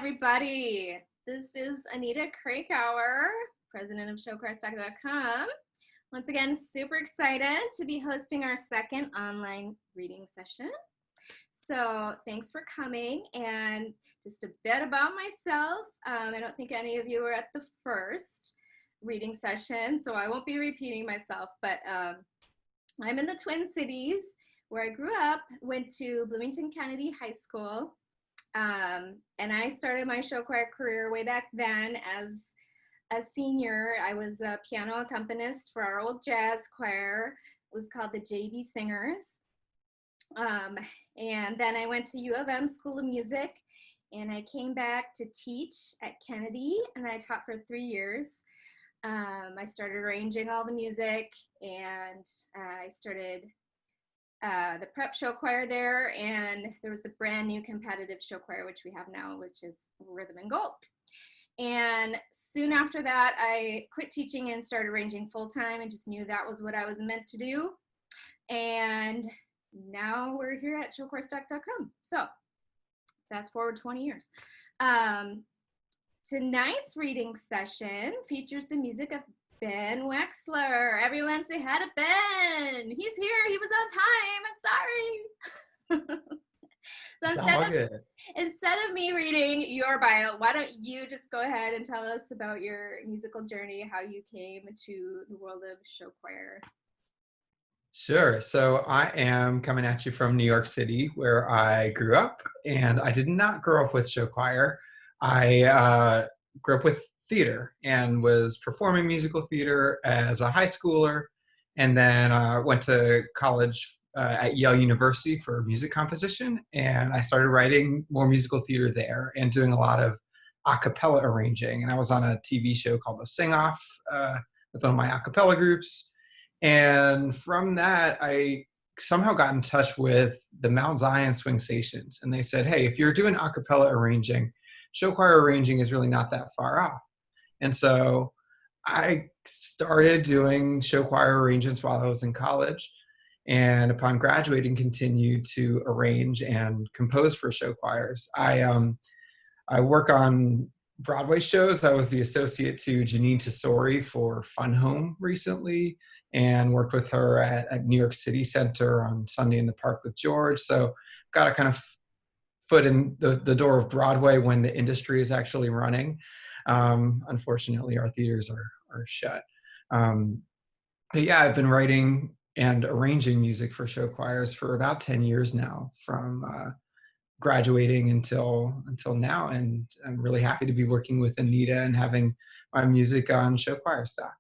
everybody. This is Anita Cracauer, president of showchoirstock.com. Once again, super excited to be hosting our second online reading session. So thanks for coming. And just a bit about myself. I don't think any of you were at the first reading session, so I won't be repeating myself, but I'm in the Twin Cities where I grew up, went to Bloomington Kennedy High School. And I started my show choir career way back then as a senior. I was a piano accompanist for our old jazz choir. It was called the JV Singers. And then I went to U of M School of Music, and I came back to teach at Kennedy, and I taught for 3 years. I started arranging all the music, and I started the prep show choir there, and there was the brand new competitive show choir, which we have now, which is Rhythm and Gold. And soon after that, I quit teaching and started arranging full-time and just knew that was what I was meant to do. And now we're here at showchoirstock.com. So fast forward 20 years. Tonight's reading session features the music of Ben Wexler. Everyone say hi to Ben. He's here. He was on time. I'm sorry. So instead of me reading your bio, why don't you just go ahead and tell us about your musical journey, how you came to the world of show choir? Sure. So I am coming at you from New York City, where I grew up, and I did not grow up with show choir. I grew up with theater and was performing musical theater as a high schooler, and then went to college at Yale University for music composition, and I started writing more musical theater there and doing a lot of a cappella arranging. And I was on a TV show called The Sing Off with one of my a cappella groups. And from that, I somehow got in touch with the Mount Zion Swing Stations. And they said, hey, if you're doing a cappella arranging, show choir arranging is really not that far off. And so I started doing show choir arrangements while I was in college. And upon graduating, continued to arrange and compose for show choirs. I work on Broadway shows. I was the associate to Janine Tesori for Fun Home recently, and worked with her at New York City Center on Sunday in the Park with George. So got a kind of foot in the door of Broadway when the industry is actually running. Unfortunately, our theaters are shut. But yeah, I've been writing and arranging music for show choirs for about 10 years now, from graduating until now. And I'm really happy to be working with Anita and having my music on show choir stock.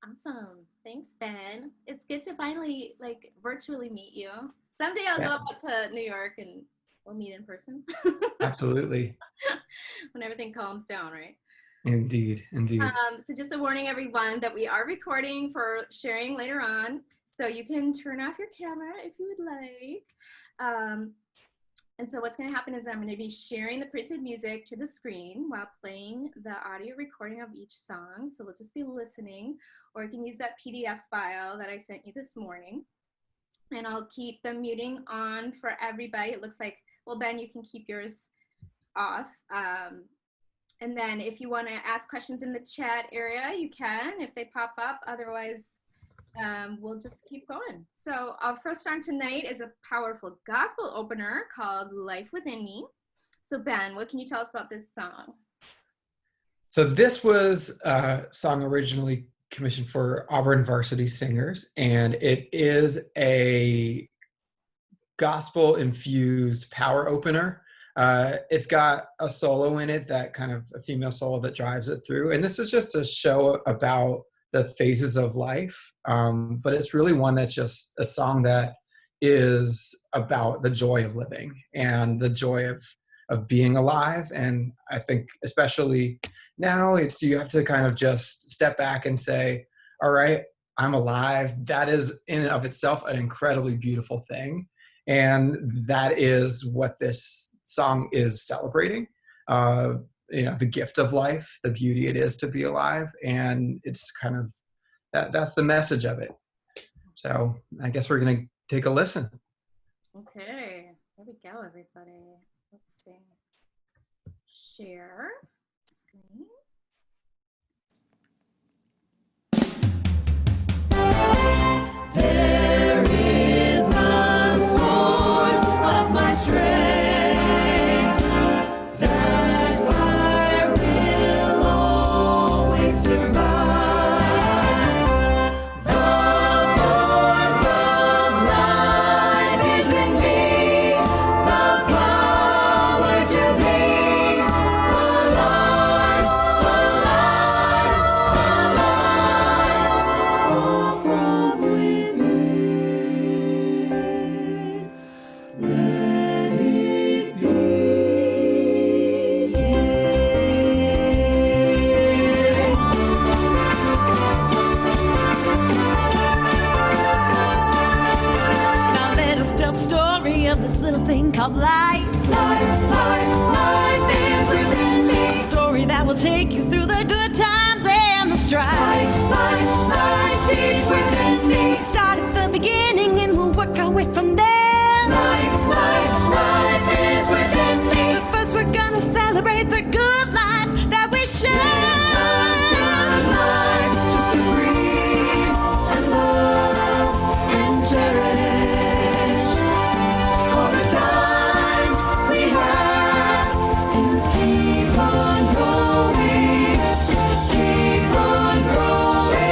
Awesome. Thanks, Ben. It's good to finally virtually meet you. Someday I'll go up to New York and we'll meet in person. Absolutely. When everything calms down, right? Indeed. So just a warning, everyone, that we are recording for sharing later on. So you can turn off your camera if you would like. And so what's going to happen is I'm going to be sharing the printed music to the screen while playing the audio recording of each song. So we'll just be listening, or you can use that PDF file that I sent you this morning. And I'll keep the muting on for everybody. It looks like, well, Ben, you can keep yours off. And then if you want to ask questions in the chat area, you can if they pop up. Otherwise, we'll just keep going. So our first song tonight is a powerful gospel opener called Life Within Me. So Ben, what can you tell us about this song? So this was a song originally commissioned for Auburn Varsity Singers, and it is a gospel-infused power opener. It's got a solo in it, that kind of a female solo that drives it through. And this is just a show about the phases of life, but it's really one that's just a song that is about the joy of living and the joy of being alive. And I think especially now, you have to kind of just step back and say, all right, I'm alive. That is in and of itself an incredibly beautiful thing. And that is what this song is celebrating. The gift of life, the beauty it is to be alive. And it's kind of, that's the message of it. So I guess we're going to take a listen. Okay, here we go, everybody. Let's see. share screen. There is a source of my strength. That fire will always survive. The force of life is in me. The power to be alive, alive, alive. All from within. Let it Now let us tell the story of this little thing called life. Life, life, life is within me. A story that will take you through the good times and the strife. Life, life, deep within me. Start at the beginning and we'll work our way from there. Life, life is within me. But first we're gonna celebrate the good life that we share. Life, just to breathe and love and cherish all the time we have to keep on growing, keep on growing.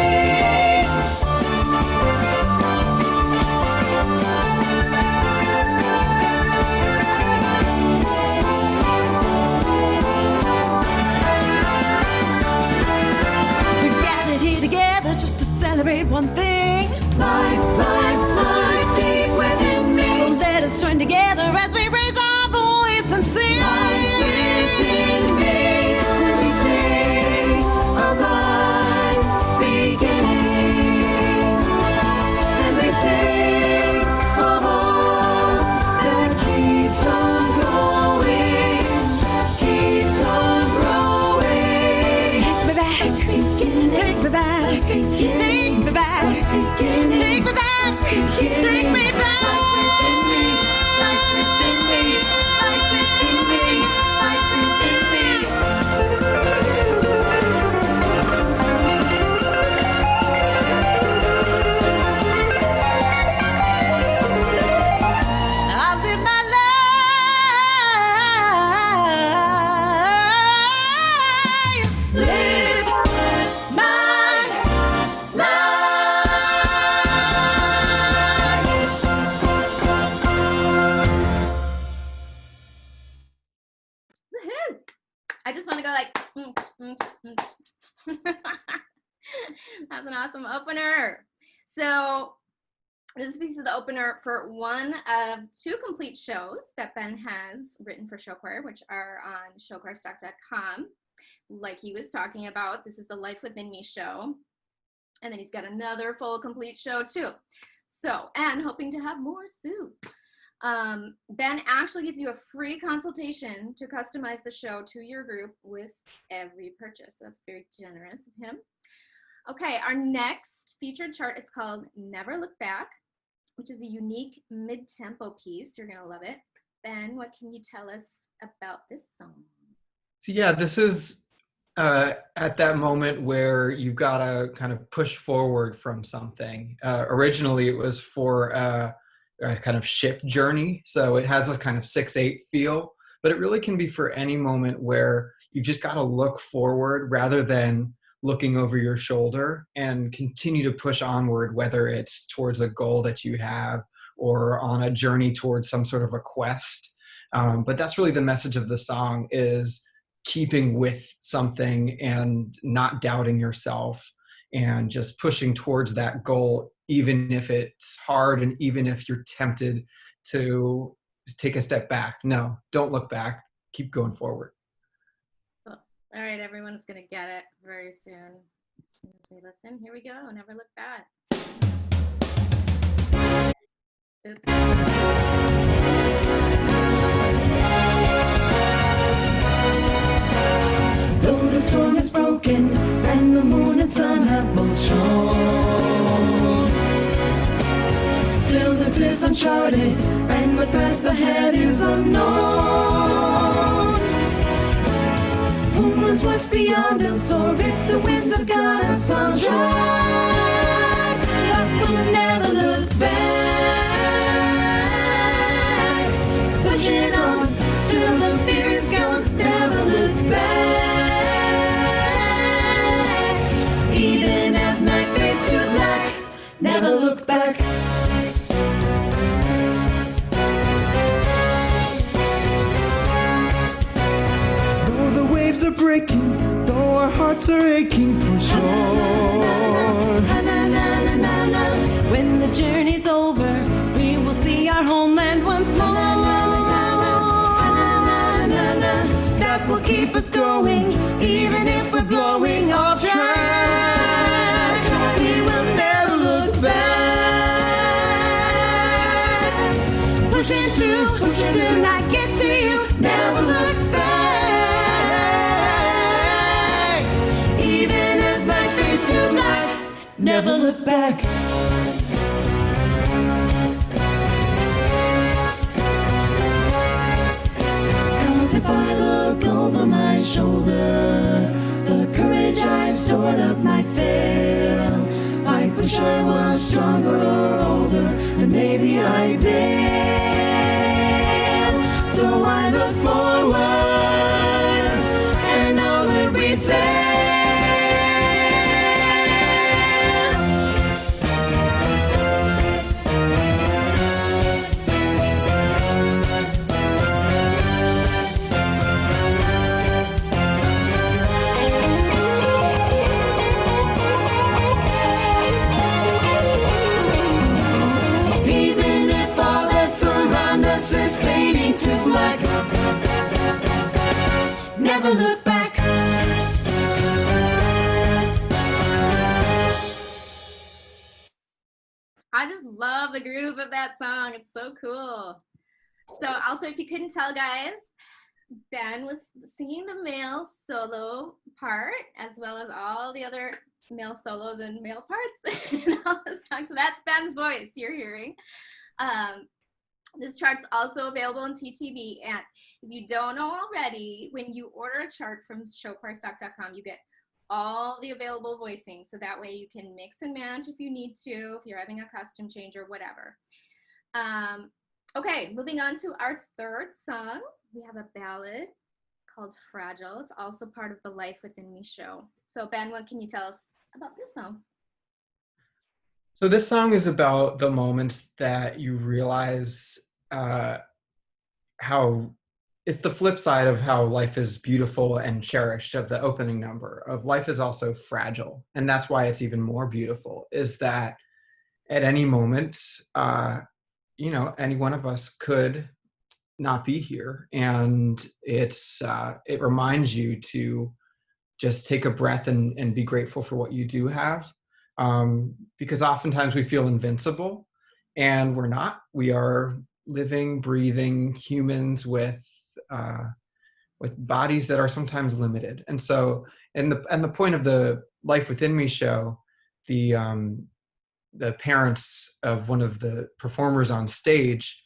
We gathered here together just to celebrate one thing. Life, life, life deep within me. So let us join together as we raise our voice and sing. Life within me, when we sing of life beginning, and we sing of all that keeps on growing, keeps on growing. Take me back, take me back, take me back, take me back, take me back. Life within me, life within me, life within me, I live my life. live my life. Woohoo! I just want to go like, That's an awesome opener. So this piece is the opener for one of two complete shows that Ben has written for Show Choir, which are on showchoirstock.com. Like he was talking about, this is the Life Within Me show. And then he's got another full complete show too. So, and hoping to have more soon. Ben actually gives you a free consultation to customize the show to your group with every purchase. So that's very generous of him. Okay, our next featured chart is called Never Look Back, which is a unique mid-tempo piece. You're gonna love it. Ben, what can you tell us about this song? So yeah, this is at that moment where you've got to kind of push forward from something. Originally, it was for a kind of ship journey, so it has this kind of 6/8 feel, but it really can be for any moment where you've just got to look forward rather than looking over your shoulder and continue to push onward, whether it's towards a goal that you have or on a journey towards some sort of a quest. But that's really the message of the song, is keeping with something and not doubting yourself and just pushing towards that goal, even if it's hard and even if you're tempted to take a step back. No, don't look back. Keep going forward. Cool. All right, everyone's going to get it very soon. As soon as we listen, here we go. Never look back. Oops. Though the storm is broken and the moon and sun have both shone, still this is uncharted and the path ahead is unknown. Who knows what's beyond us, or if the winds have got us on track? But we'll never look back. Pushing on till the fear is gone. Never look back. Even as night fades to black. Never look back. Though the waves are breaking, though our hearts are aching for sure. When the journey's over, we will see our homeland once more. That will keep us going, even if we're blowing off track. We will never look back. Pushing through till I get to you. Never look back. Even as night fades to black. Never look back. Cause if I look over my shoulder, the courage I stored up might fail. I wish I was stronger or older, and maybe I'd bail. So I look forward, and onward we sail. Even if all that's around us is fading to black, never look back. I just love the groove of that song. It's so cool. So also, if you couldn't tell, guys, Ben was singing the male solo part as well as all the other male solos and male parts in all the songs. So that's Ben's voice you're hearing. This chart's also available on TTV. And if you don't know already, when you order a chart from showchoirstock.com, you get all the available voicing. So that way you can mix and match if you need to, if you're having a costume change or whatever. Okay, moving on to our third song. We have a ballad called Fragile. It's also part of the Life Within Me show. So Ben, what can you tell us about this song? So this song is about the moments that you realize how it's the flip side of how life is beautiful and cherished of the opening number of life is also fragile. And that's why it's even more beautiful, is that at any moment, any one of us could not be here. And it reminds you to just take a breath and be grateful for what you do have. Because oftentimes we feel invincible, and we're not. We are living, breathing humans with bodies that are sometimes limited. And so, and the point of the Life Within Me show, the parents of one of the performers on stage,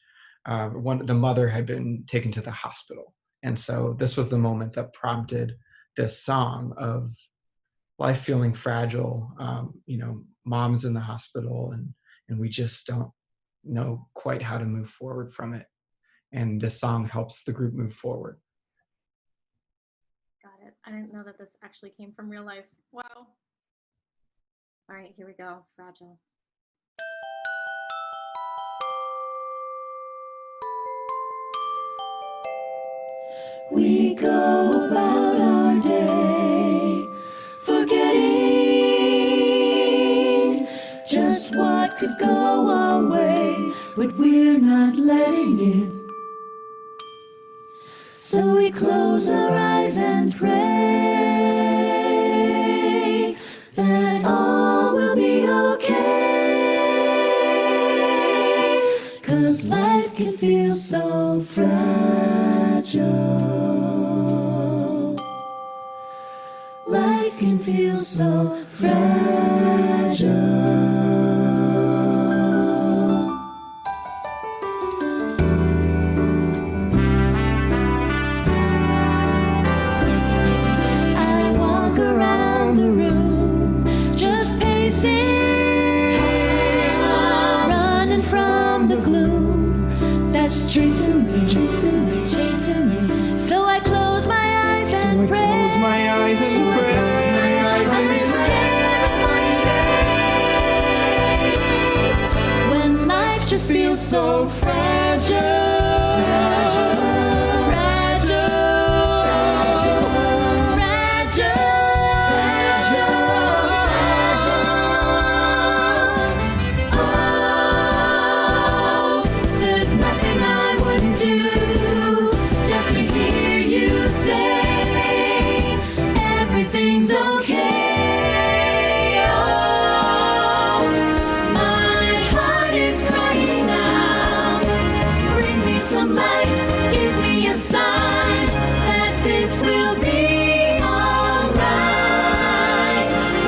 the mother had been taken to the hospital, and so this was the moment that prompted this song of life feeling fragile. Mom's in the hospital, and we just don't know quite how to move forward from it. And this song helps the group move forward. Got it. I didn't know that this actually came from real life. Wow. All right, here we go. Fragile. We go about our day, forgetting just what could go our way, but we're not letting it. So we close our eyes and pray that all will be okay, 'cause life can feel so fragile. Life can feel so fragile. eyes and pray. Close my eyes on this terrifying day when life just feels so fragile. Everything's okay. Oh, my heart is crying now. Bring me some light, give me a sign that this will be alright.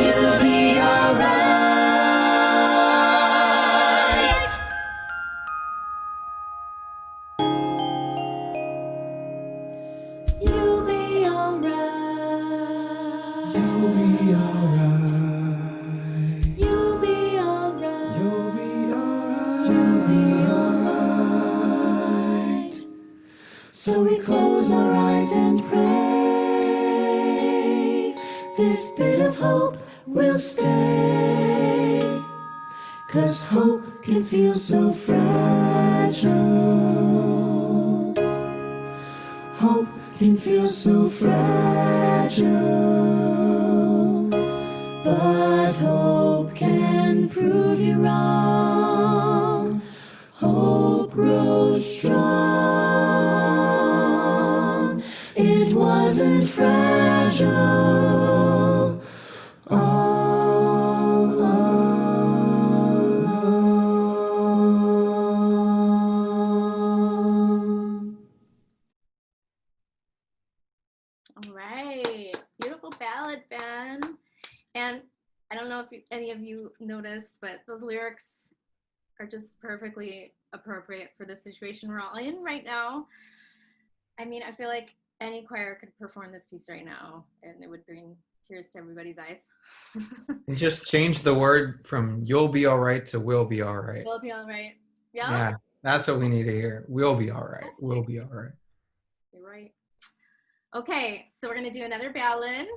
You'll be alright. You'll be alright. You'll be alright. You'll be alright. You'll be alright. You'll be alright. So we close our eyes and pray. This bit of hope will stay. 'Cause hope can feel so fragile. Hope can feel so fragile. But hope can prove you wrong. Hope grows strong. It wasn't fragile all along. All right, beautiful ballad, Ben. And I don't know if any of you noticed, but those lyrics are just perfectly appropriate for the situation we're all in right now. I mean, I feel like any choir could perform this piece right now, and it would bring tears to everybody's eyes. And just change the word from "you'll be all right" to "we'll be all right." We'll be all right. Yeah, Yeah, that's what we need to hear. We'll be all right. We'll be all right. you're right. Okay, so we're gonna do another ballad.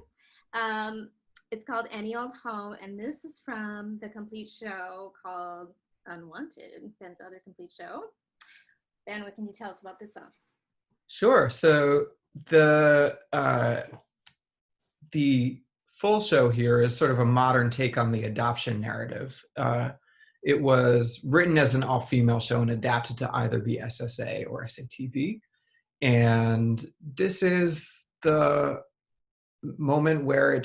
It's called Any Old Home, and this is from the complete show called Unwanted, Ben's other complete show. Ben, what can you tell us about this song? Sure. So the full show here is sort of a modern take on the adoption narrative. It was written as an all-female show and adapted to either be SSA or SATB. And this is the moment where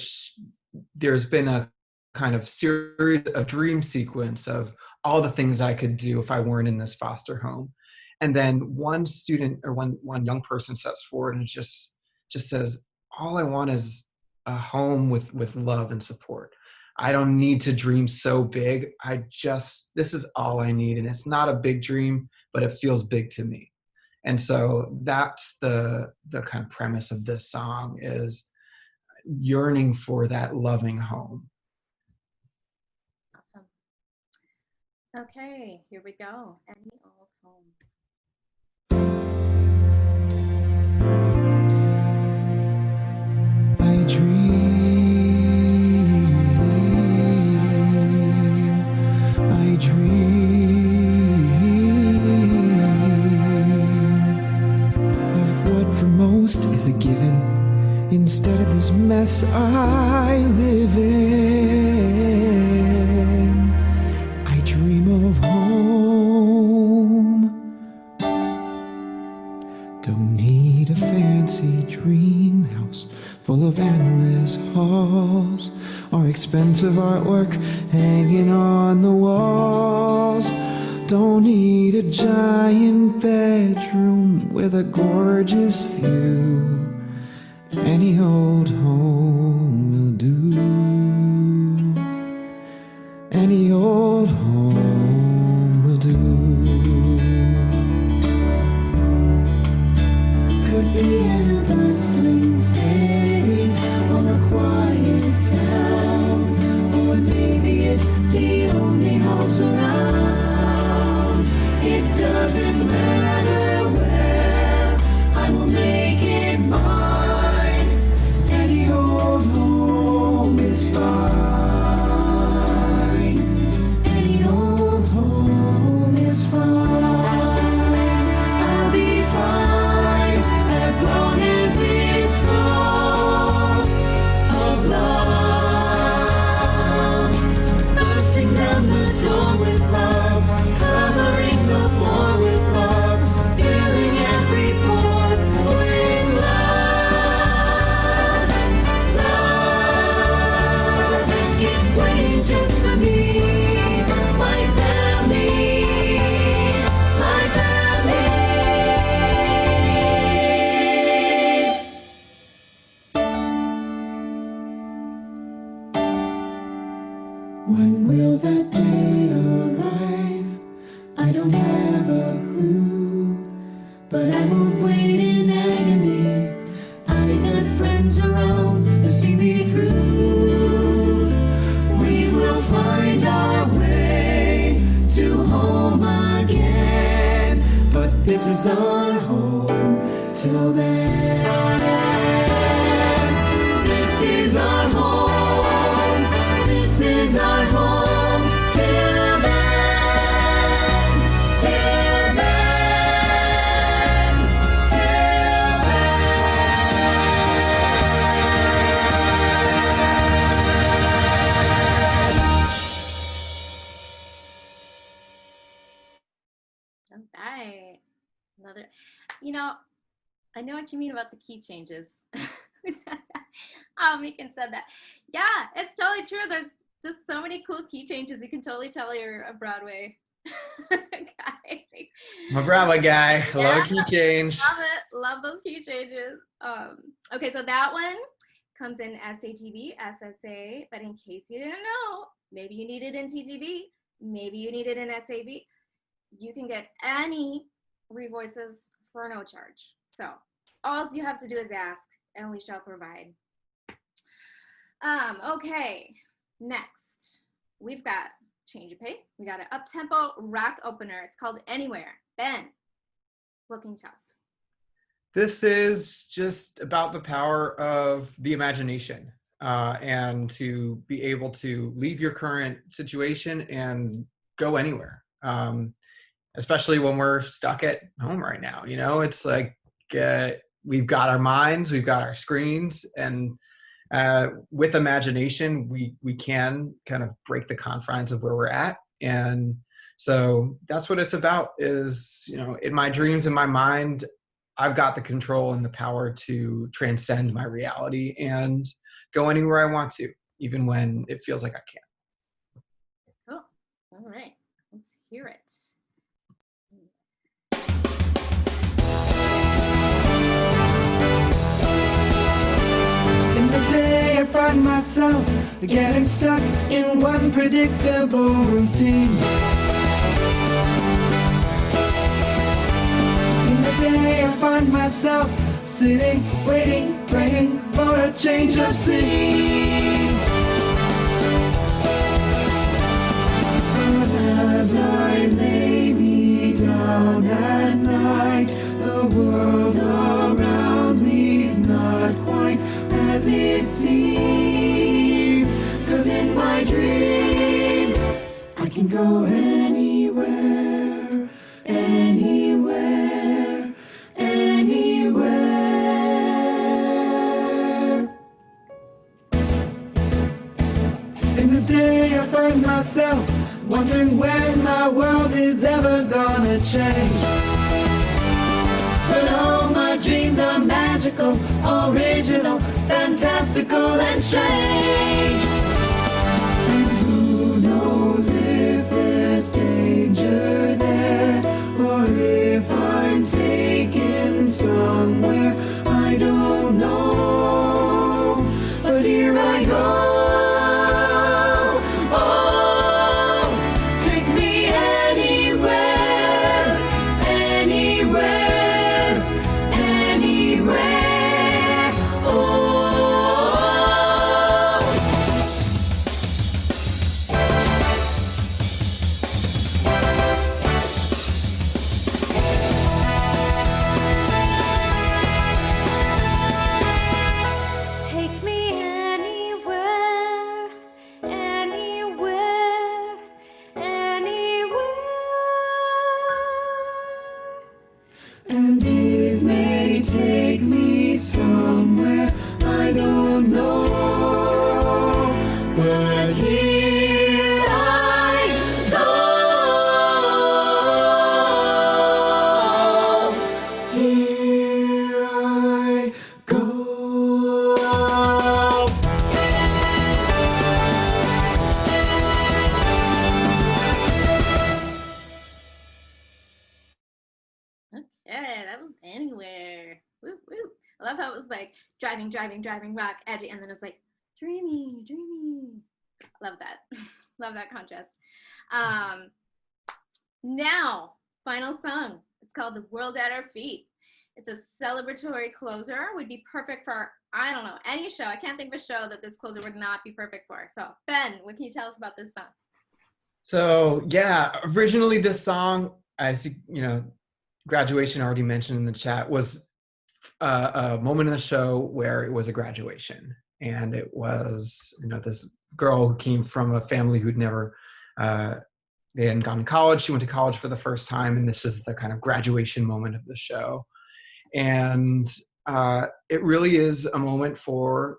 there's been a kind of series of dream sequence of all the things I could do if I weren't in this foster home. And then one student or one young person steps forward and just says, all I want is a home with love and support. I don't need to dream so big. This is all I need. And it's not a big dream, but it feels big to me. And so that's the kind of premise of this song, is yearning for that loving home. Awesome. Okay, here we go. Any Old Home. I dream of what for most is a given, instead of this mess I live in. I dream of home. Don't need a fancy dream house full of endless halls or expensive artwork hanging on the walls. Don't need a giant bedroom with a gorgeous view. Any old home will do. Any old home will do. Could be in a bustling city or a quiet town, or maybe it's the only house around. It doesn't matter where, I will make it mine. Any When will that day arrive? I don't have a clue, but I won't wait in agony. I got friends around to see me through. We will find our way to home again, but this is our home till then. This is our home. This is our home till then. Till then. Till All right. Another, you know, I know what you mean about the key changes. Who said that? Oh, Megan said that. Yeah, it's totally true. There's just so many cool key changes. You can totally tell you're a Broadway guy. I'm a Broadway guy. I love Yeah. a key change. Love it. Love those key changes. Okay, so that one comes in SATB, SSA, but in case you didn't know, maybe you need it in TTB, maybe you need it in SAB, you can get any revoices for no charge. So all you have to do is ask, and we shall provide. Okay, next we've got change of pace. We got an up-tempo rock opener. It's called Anywhere. Ben, what can you tell us? This is just about the power of the imagination and to be able to leave your current situation and go anywhere. Especially when we're stuck at home right now, you know, it's like we've got our minds, we've got our screens, and with imagination, we can kind of break the confines of where we're at. And so that's what it's about is, you know, in my dreams, in my mind, I've got the control and the power to transcend my reality and go anywhere I want to, even when it feels like I can't. Cool. All right, let's hear it. In the day I find myself getting stuck in one predictable routine. In the day I find myself sitting, waiting, praying for a change of scene. But as I lay me down at night, the world around me's not quite as it seems. 'Cause in my dreams I can go anywhere, anywhere, anywhere. In the day I find myself wondering when my world is ever gonna change. But all my dreams are magical, original, fantastical, and strange. And who knows if there's danger there, or if I'm taken somewhere I don't know. But here I go. Oh, take me anywhere, anywhere, anywhere. Oh. Take me anywhere, anywhere, anywhere. And it may take me somewhere I don't know, but here I go. Here I go. Okay, that was Anywhere. Woo, woo. I love how it was like driving, driving, driving, rock, edgy, and then it's like dreamy, dreamy. Love that. Love that contrast. Now, final song. It's called The World at Our Feet. It's a celebratory closer. Would be perfect for, I don't know, any show. I can't think of a show that this closer would not be perfect for. So, Ben, what can you tell us about this song? So yeah, originally this song, I see, graduation already mentioned in the chat, was a moment in the show where it was a graduation. And it was, this girl who came from a family who'd never, they hadn't gone to college. She went to college for the first time. And this is the kind of graduation moment of the show. And it really is a moment for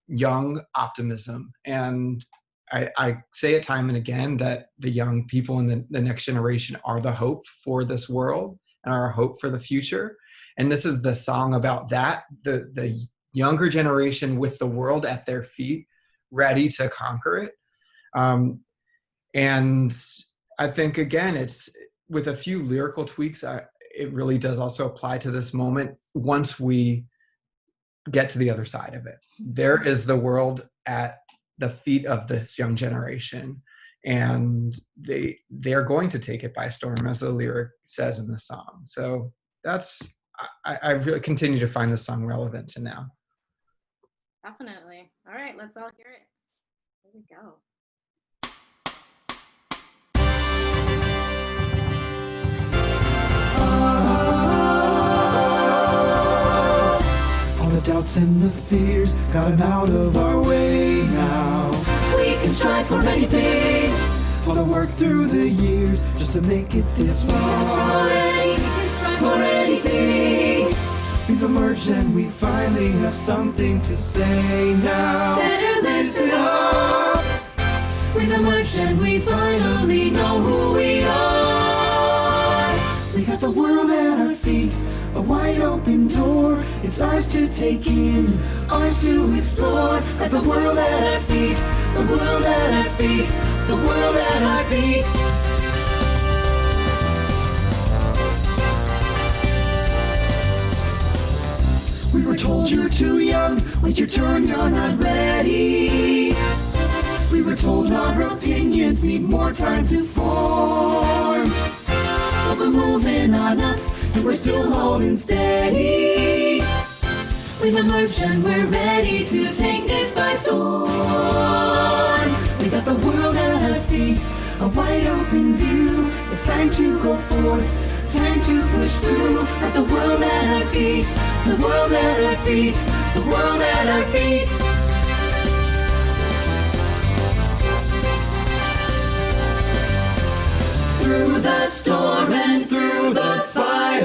young optimism. And I say it time and again that the young people in the next generation are the hope for this world and are a hope for the future. And this is the song about that, the younger generation with the world at their feet, ready to conquer it. And I think, again, it's with a few lyrical tweaks, it really does also apply to this moment once we get to the other side of it. There is the world at the feet of this young generation, and they are going to take it by storm, as the lyric says in the song. So I really continue to find this song relevant to now. Definitely. All right, let's all hear it. Here we go. All the doubts and the fears got him out of our way now. We can strive for anything. All the work through the years just to make it this far. We can strive for anything. We've emerged and we finally have something to say now. Better listen up. We've emerged and we finally know who we are. We got the world at our feet, a wide open door. It's ours to take in, ours to explore. Got the world at our feet, the world at our feet, the world at our feet. We were told you're too young, wait your turn, you're not ready. We were told our opinions need more time to form. But we're moving on up, and we're still holding steady. We've emerged and we're ready to take this by storm. We got the world at our feet, a wide open view. It's time to go forth, time to push through. Got the world at our feet, the world at our feet, the world at our feet. Through the storm and through the fire,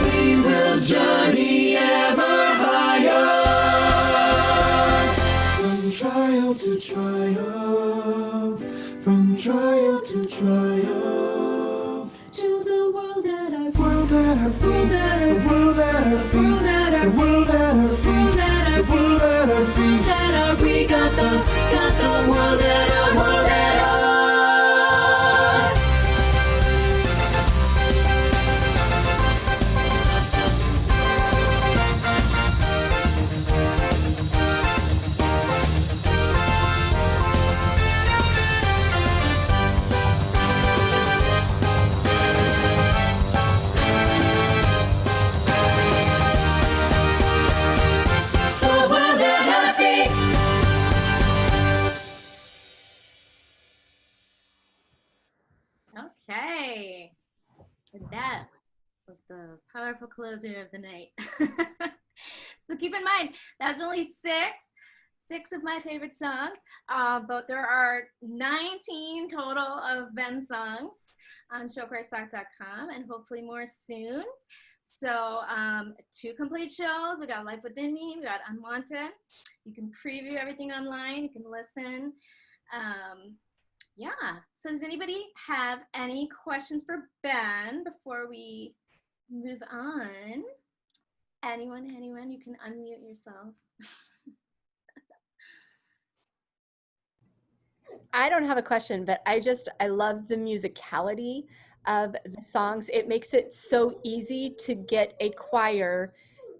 we will journey ever higher. From trial to triumph, from trial to triumph, to the world at our feet, world at our feet, the world at our feet, the world at our feet, the world at our feet. We got the world at our, world at our. Okay. And that was the powerful closer of the night. So keep in mind, that's only six of my favorite songs, but there are 19 total of Ben songs on showchoirstock.com, and hopefully more soon. So 2 complete shows. We got Life Within Me, we got Unwanted. You can preview everything online, you can listen. Yeah, so does anybody have any questions for Ben before we move on? Anyone, you can unmute yourself. I don't have a question, but I love the musicality of the songs. It makes it so easy to get a choir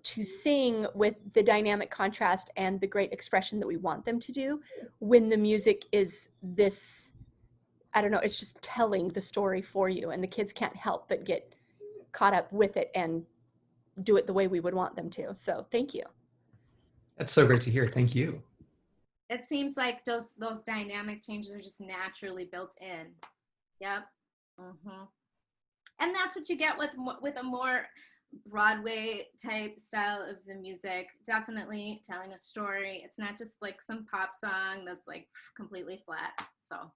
to sing with the dynamic contrast and the great expression that we want them to do when the music is this, I don't know, it's just telling the story for you, and the kids can't help but get caught up with it and do it the way we would want them to. So thank you. That's so great to hear. Thank you. It seems like those dynamic changes are just naturally built in. Yep. And that's what you get with a more Broadway type style of the music. Definitely telling a story. It's not just like some pop song that's like completely flat. So